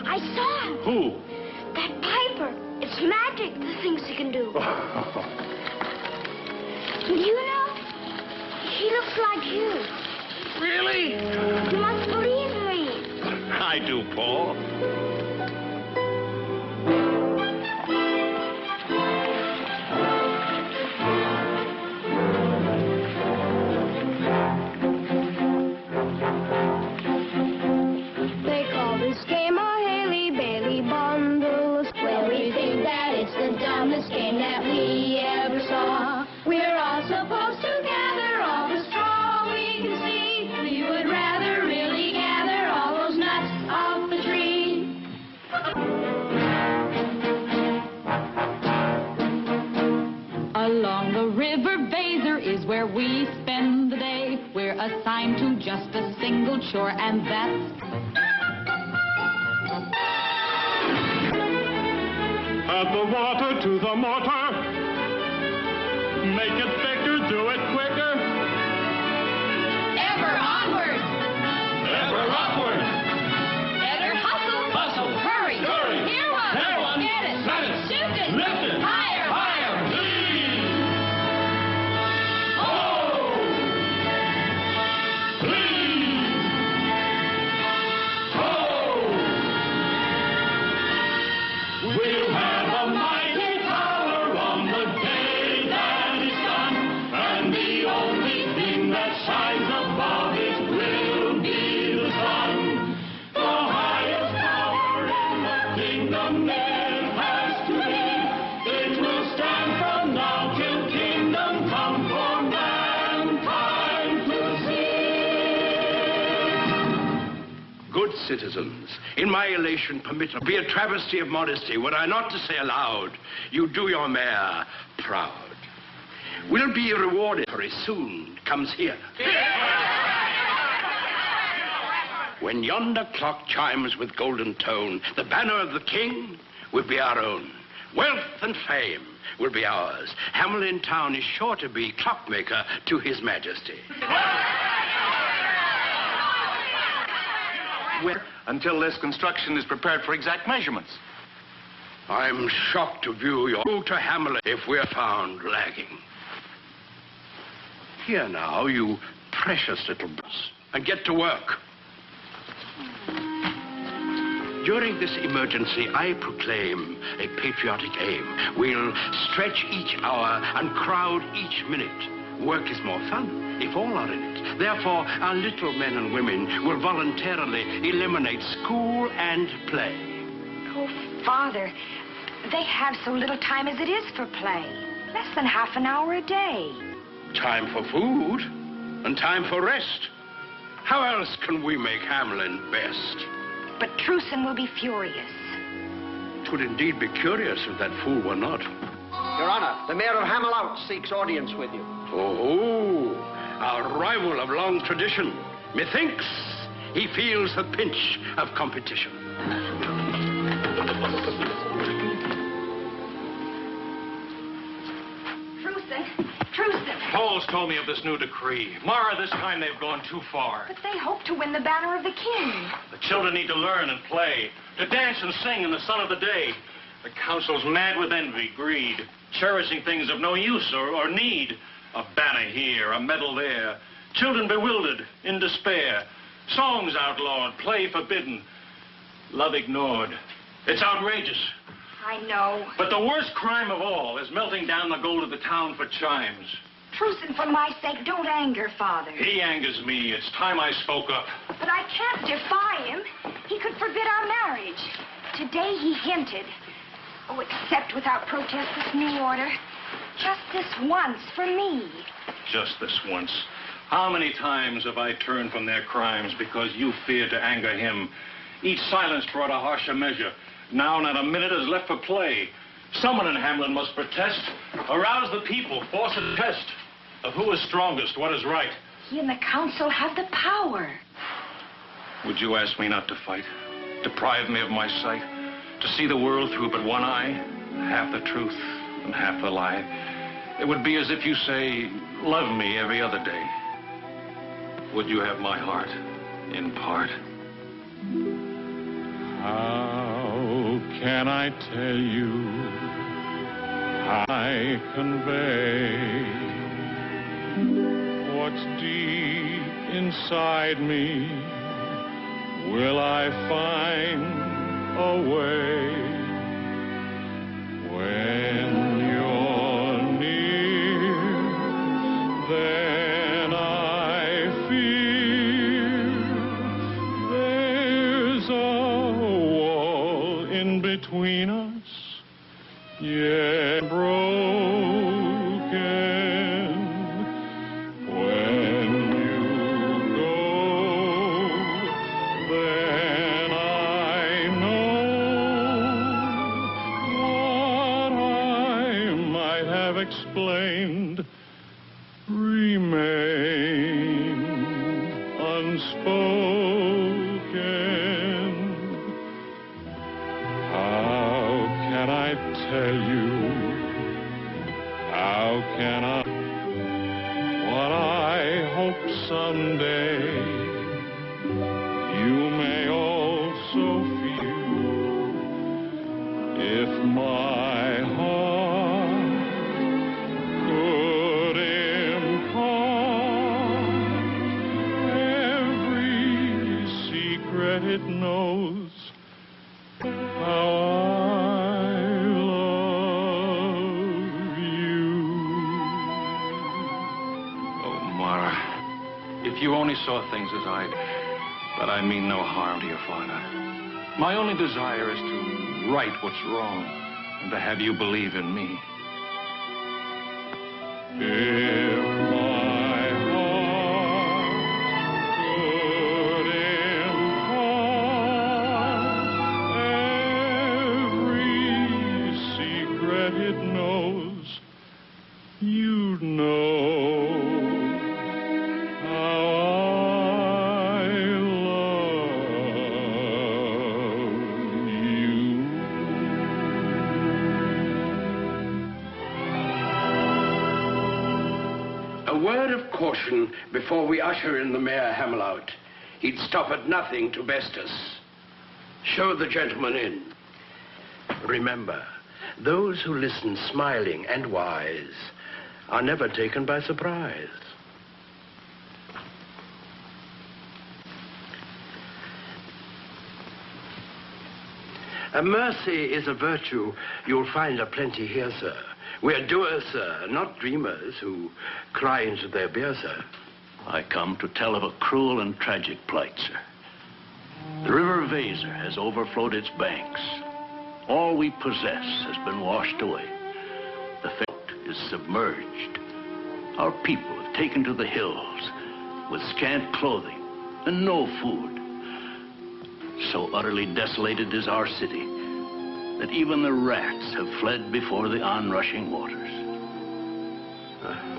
I saw him. Who? That Piper. It's magic, the things he can do. You know, he looks like you. Really? You must believe me. I do, Paul. They call this game a Haley-Bailey bundle of squares. We think that it's the dumbest game that we ever saw. We're all supposed to gather all the straw we can see. We would rather really gather all those nuts off the tree. Along the river Baser is where we spend the day. We're assigned to just a single chore, and that's... Add the water to the mortar. Make it thicker, do it quicker. Ever onward! Ever upward. Better hustle! Hustle. Hurry! Hurry. Hear one! Hear one. Get it! Set it. Shoot it! Lift it. Higher! Higher. Please. Oh! Please. Oh! We'll have a mighty power on the day that is done, and the only thing that shines above it will be the sun. The highest power in the kingdom it has to be. It will stand from now till kingdom come for mankind to see. Good citizens, in my elation permit be a travesty of modesty, were I not to say aloud, you do your mayor proud. Will be rewarded very soon, comes here. When yonder clock chimes with golden tone, the banner of the king will be our own. Wealth and fame will be ours. Hamelin town is sure to be clockmaker to his majesty. Well, Until this construction is prepared for exact measurements. I'm shocked to view your route to Hamelin if we're found lagging. Here now, you precious little boss, and get to work. During this emergency, I proclaim a patriotic aim. We'll stretch each hour and crowd each minute. Work is more fun if all are in it. Therefore, our little men and women will voluntarily eliminate school and play. Oh, Father, they have so little time as it is for play. Less than half an hour a day. Time for food and time for rest. How else can we make Hamelin best? But Truson will be furious. 'Twould indeed be curious if that fool were not. Your Honor, the Mayor of Hamelin seeks audience with you. Oh, our rival of long tradition. Methinks he feels the pinch of competition. Truson. Paul's told me of this new decree. Mara, this time they've gone too far. But they hope to win the banner of the king. The children need to learn and play, to dance and sing in the sun of the day. The council's mad with envy, greed, cherishing things of no use or need. A banner here, a medal there. Children bewildered, in despair. Songs outlawed, play forbidden. Love ignored. It's outrageous. I know. But the worst crime of all is melting down the gold of the town for chimes. Truson, for my sake, don't anger Father. He angers me. It's time I spoke up. But I can't defy him. He could forbid our marriage. Today he hinted. Oh, accept without protest this new order. Just this once for me. Just this once. How many times have I turned from their crimes because you feared to anger him? Each silence brought a harsher measure. Now not a minute is left for play. Someone in Hamelin must protest, arouse the people, force a test of who is strongest, what is right. He and the council have the power. Would you ask me not to fight? Deprive me of my sight? To see the world through but one eye? Half the truth and half the lie. It would be as if you say, love me every other day. Would you have my heart in part? How can I tell you? I convey what's deep inside me. Will I find a way when you're near? Then I feel there's a wall in between us, yet broken. When you go, then I know what I might have explained remain unspoken. How can I tell you? How can I? What I hope someday you may also feel. If my heart could impart every secret it knows, how I love you. Oh, Mara, if you only saw things as I do. But I mean no harm to your father. My only desire is to right what's wrong and to have you believe in me. If my heart could impart every secret it knows, you'd know how I love you. A word of caution before we usher in the Mayor Hamelin. He'd stop at nothing to best us. Show the gentleman in. Remember, those who listen smiling and wise are never taken by surprise. Mercy is a virtue you'll find aplenty here, sir. We're doers, sir, not dreamers who cry into their beer, sir. I come to tell of a cruel and tragic plight, sir. The river Weser has overflowed its banks. All we possess has been washed away. The fort is submerged. Our people have taken to the hills with scant clothing and no food. So utterly desolated is our city that even the rats have fled before the onrushing waters.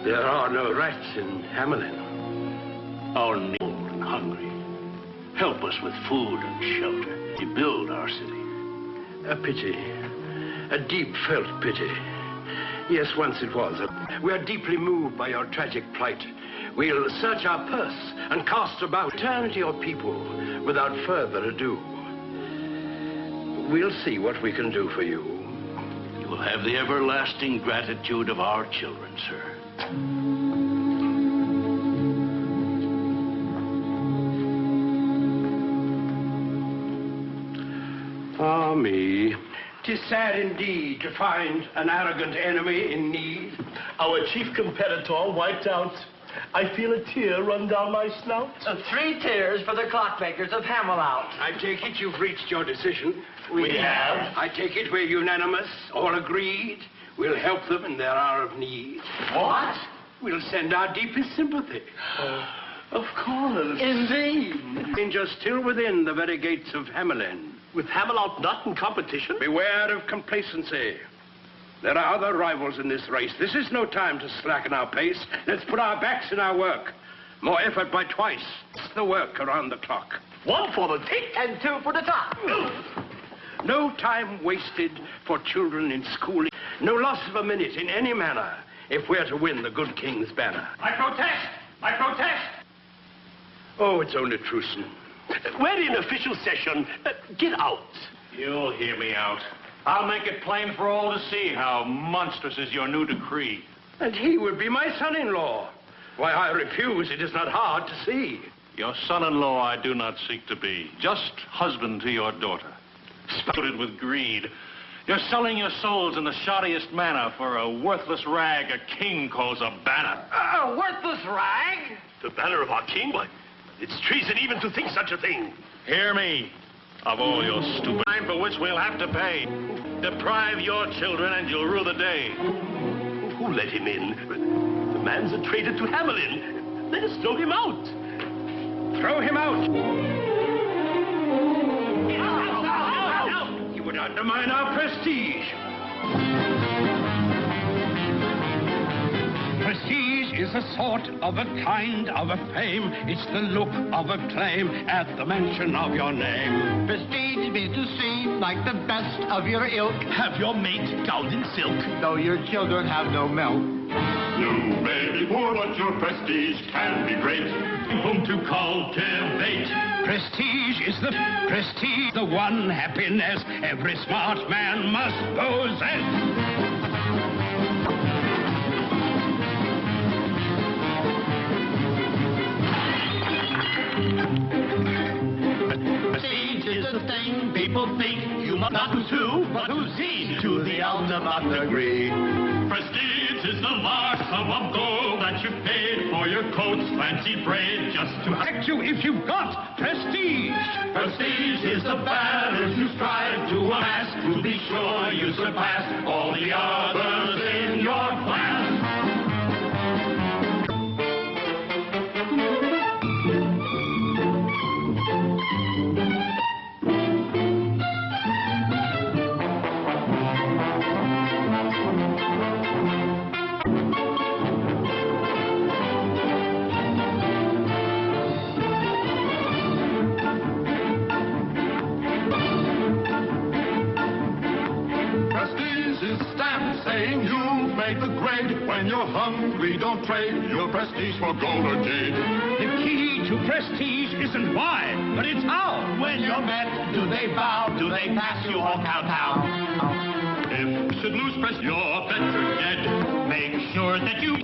There are no rats in Hamelin. Our need and hungry. Help us with food and shelter. Rebuild our city. A pity. A deep-felt pity. Yes, once it was. We are deeply moved by your tragic plight. We'll search our purse and cast about. Return to your people without further ado. We'll see what we can do for you. You will have the everlasting gratitude of our children, sir. Ah, me. 'Tis sad indeed to find an arrogant enemy in need. Our chief competitor wiped out. I feel a tear run down my snout. 3 tears for the clockmakers of Hamelin. I take it you've reached your decision. We have. I take it we're unanimous, all agreed. We'll help them in their hour of need. What? We'll send our deepest sympathy. Of course. Indeed. Danger still within the very gates of Hamelin. With Hamelin not in competition? Beware of complacency. There are other rivals in this race. This is no time to slacken our pace. Let's put our backs in our work. More effort by twice. It's the work around the clock. 1 for the tick And 2 for the top. No time wasted for children in schooling. No loss of a minute in any manner if we're to win the good king's banner. I protest! I protest! Oh, it's only Truson. We're in official session. Get out. You'll hear me out. I'll make it plain for all to see how monstrous is your new decree. And he would be my son-in-law. Why I refuse, it is not hard to see. Your son-in-law I do not seek to be. Just husband to your daughter. Spouted with greed. You're selling your souls in the shoddiest manner for a worthless rag a king calls a banner. A worthless rag? The banner of our king? Why, it's treason even to think such a thing. Hear me. Of all your stupid time for which we'll have to pay. Deprive your children and you'll rue the day. Who let him in? The man's a traitor to Hamelin. Let us throw him out. Throw him out. He would undermine our prestige. Prestige is a sort of a kind of a fame. It's the look of a claim at the mention of your name. Prestige means to seem like the best of your ilk. Have your mate gowned in silk. Though your children have no milk. You may be poor, but your prestige can be great. Whom to cultivate. Prestige is the one happiness every smart man must possess. Prestige is the thing people think you must not pursue, but who sees to the ultimate degree. Prestige is the mark of gold that you paid for your coat's fancy braid just to Protect you if you've got prestige. Prestige is the banner you strive to amass, to be sure you surpass all the others in your class. Saying you've made the grade. When you're hungry, don't trade your prestige for gold or jade. The key to prestige isn't why, but it's how. When you're met, do they bow? Do they pass you all kowtow? If you should lose prestige, you're better dead. Make sure that you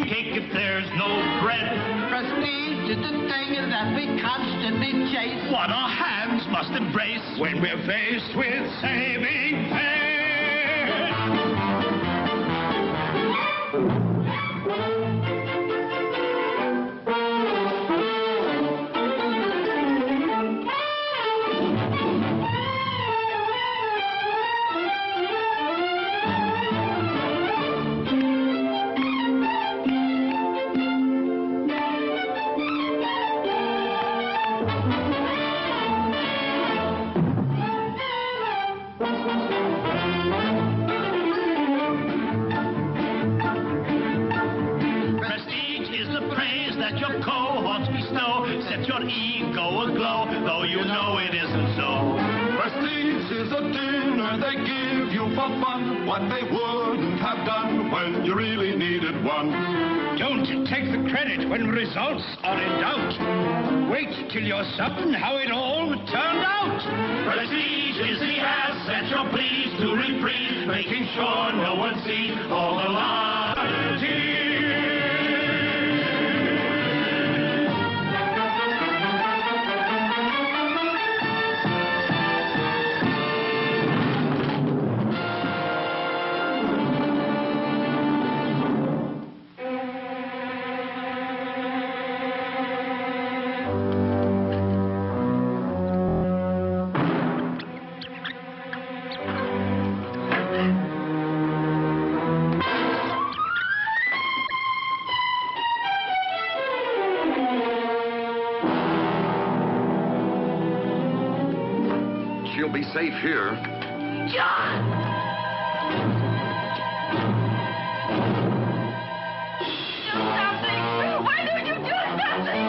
cake if there's no bread. Prestige is the thing that we constantly chase. What our hands must embrace when we're faced with saving faith. Ego aglow, though you know it isn't so. Prestige is a dinner they give you for fun, what they wouldn't have done when you really needed one. Don't take the credit when results are in doubt. Wait till you're certain how it all turned out. Prestige is the asset you're pleased to reprise, making sure no one sees all the liability. She'll be safe here. John! Do something! Why don't you do something?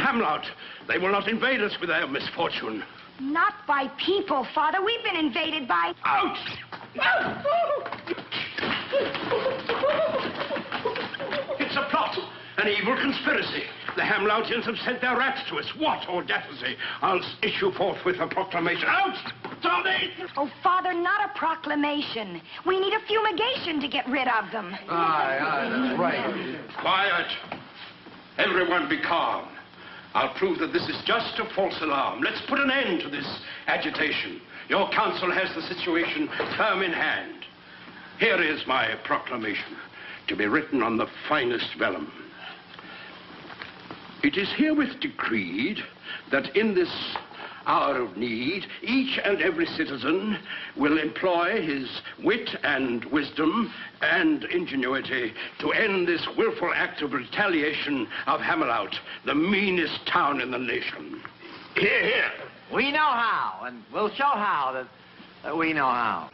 Hamelin, they will not invade us with their misfortune. Not by people, Father. We've been invaded by... Out! It's a plot, an evil conspiracy. The Hamloutians have sent their rats to us. What audacity! I'll issue forthwith a proclamation. Out! Tommy! Oh, Father, not a proclamation. We need a fumigation to get rid of them. Aye, that's right. Quiet. Everyone be calm. I'll prove that this is just a false alarm. Let's put an end to this agitation. Your council has the situation firm in hand. Here is my proclamation, to be written on the finest vellum. It is herewith decreed that in this hour of need, each and every citizen will employ his wit and wisdom and ingenuity to end this willful act of retaliation of Hamelin, the meanest town in the nation. Hear, hear. We know how, and we'll show how that we know how.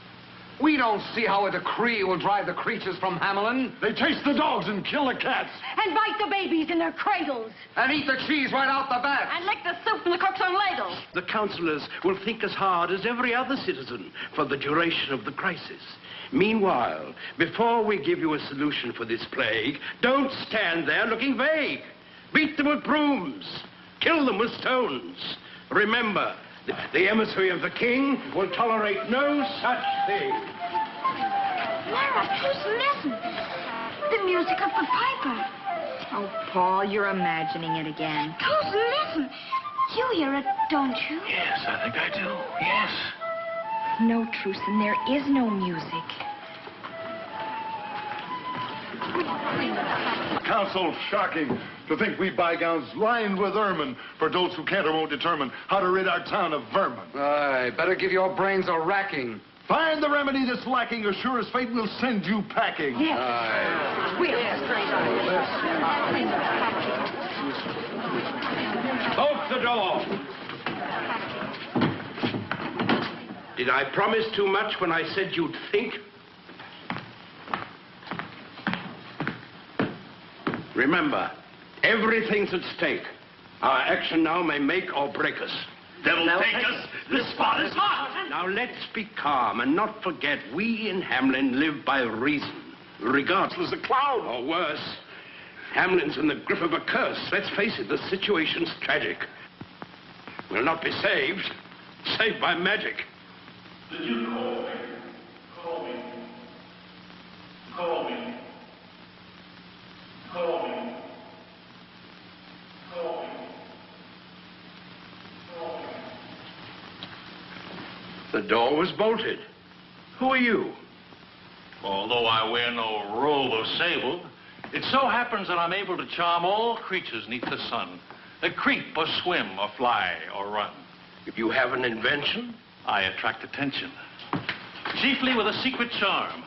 We don't see how a decree will drive the creatures from Hamelin. They chase the dogs and kill the cats. And bite the babies in their cradles. And eat the cheese right out the back. And lick the soup from the cook's own ladle. The councillors will think as hard as every other citizen for the duration of the crisis. Meanwhile, before we give you a solution for this plague, don't stand there looking vague. Beat them with brooms. Kill them with stones. Remember, the emissary of the king will tolerate no such thing. Lara, just listen. The music of the piper. Oh, Paul, you're imagining it again. Just listen. You hear it, don't you? Yes, I think I do. Yes. No, Truson, there is no music. Council, shocking to think we bygones lined with ermine for those who can't or won't determine how to rid our town of vermin. Aye, better give your brains a racking. Find the remedy that's lacking, or sure as fate will send you packing. Yes. Aye. Open the door. Did I promise too much when I said you'd think? Remember, everything's at stake. Our action now may make or break us. Devil take us, this spot is hot. Now let's be calm and not forget we in Hamelin live by reason, regardless of Claude. Or worse, Hamelin's in the grip of a curse. Let's face it, the situation's tragic. We'll not be saved by magic. Did you call me? Call me. Call me. Call me. Call me. Call me. The door was bolted. Who are you? Although I wear no robe or sable, it so happens that I'm able to charm all creatures neath the sun that creep or swim or fly or run. You have an invention? I attract attention, chiefly with a secret charm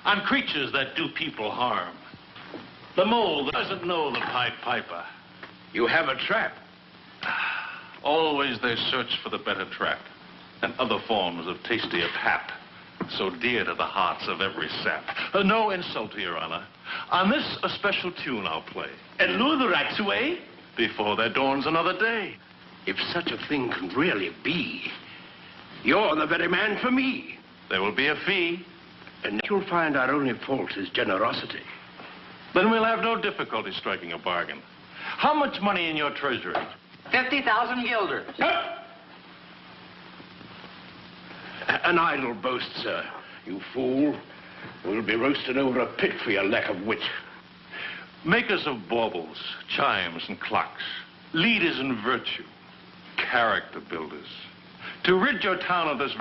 on creatures that do people harm. The mole that doesn't know the Pied Piper. You have a trap. Always they search for the better trap and other forms of tastier pap, so dear to the hearts of every sap. No insult to your honor. On this, a special tune I'll play and lure the rats away before there dawns another day. If such a thing can really be, you're the very man for me. There will be a fee. And you'll find our only fault is generosity. Then we'll have no difficulty striking a bargain. How much money in your treasury? 50,000 guilders. An idle boast, sir. You fool. We'll be roasted over a pit for your lack of wit. Makers of baubles, chimes, and clocks, leaders in virtue, character builders. To rid your town of this